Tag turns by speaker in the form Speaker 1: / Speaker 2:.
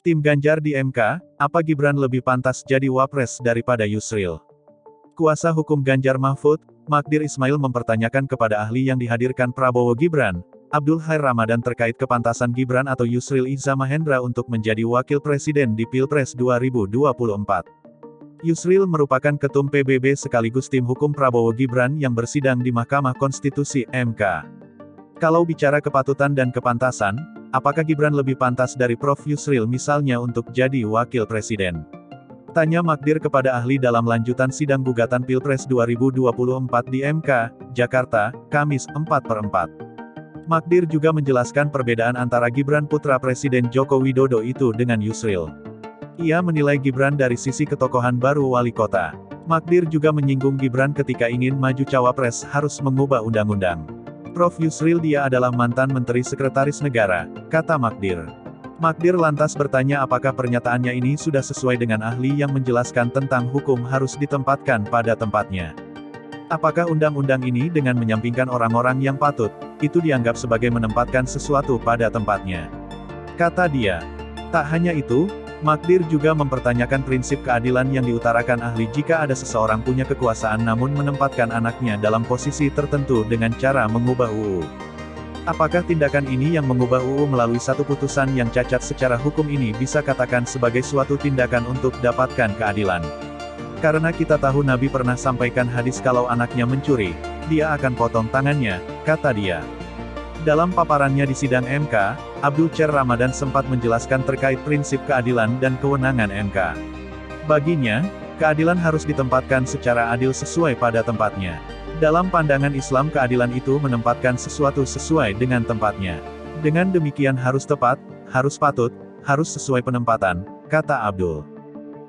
Speaker 1: Tim Ganjar di MK, apa Gibran lebih pantas jadi wapres daripada Yusril? Kuasa hukum Ganjar Mahfud, Magdir Ismail mempertanyakan kepada ahli yang dihadirkan Prabowo Gibran, Abdul Khair Ramadan terkait kepantasan Gibran atau Yusril Iza Mahendra untuk menjadi wakil presiden di Pilpres 2024. Yusril merupakan ketum PBB sekaligus tim hukum Prabowo Gibran yang bersidang di Mahkamah Konstitusi (MK). Kalau bicara kepatutan dan kepantasan, apakah Gibran lebih pantas dari Prof. Yusril misalnya untuk jadi wakil presiden? Tanya Magdir kepada ahli dalam lanjutan sidang gugatan Pilpres 2024 di MK, Jakarta, Kamis, 4/4. Magdir juga menjelaskan perbedaan antara Gibran putra Presiden Joko Widodo itu dengan Yusril. Ia menilai Gibran dari sisi ketokohan baru wali kota. Magdir juga menyinggung Gibran ketika ingin maju cawapres harus mengubah undang-undang. Prof. Yusril dia adalah mantan Menteri Sekretaris Negara, kata Magdir. Magdir lantas bertanya apakah pernyataannya ini sudah sesuai dengan ahli yang menjelaskan tentang hukum harus ditempatkan pada tempatnya. Apakah undang-undang ini dengan menyampingkan orang-orang yang patut, itu dianggap sebagai menempatkan sesuatu pada tempatnya. Kata dia. Tak hanya itu, Magdir juga mempertanyakan prinsip keadilan yang diutarakan ahli jika ada seseorang punya kekuasaan namun menempatkan anaknya dalam posisi tertentu dengan cara mengubah UU. Apakah tindakan ini yang mengubah UU melalui satu putusan yang cacat secara hukum ini bisa katakan sebagai suatu tindakan untuk dapatkan keadilan? Karena kita tahu Nabi pernah sampaikan hadis kalau anaknya mencuri, dia akan potong tangannya, kata dia. Dalam paparannya di sidang MK, Abdul Khair Ramadan sempat menjelaskan terkait prinsip keadilan dan kewenangan MK. Baginya, keadilan harus ditempatkan secara adil sesuai pada tempatnya. Dalam pandangan Islam keadilan itu menempatkan sesuatu sesuai dengan tempatnya. Dengan demikian harus tepat, harus patut, harus sesuai penempatan, kata Abdul.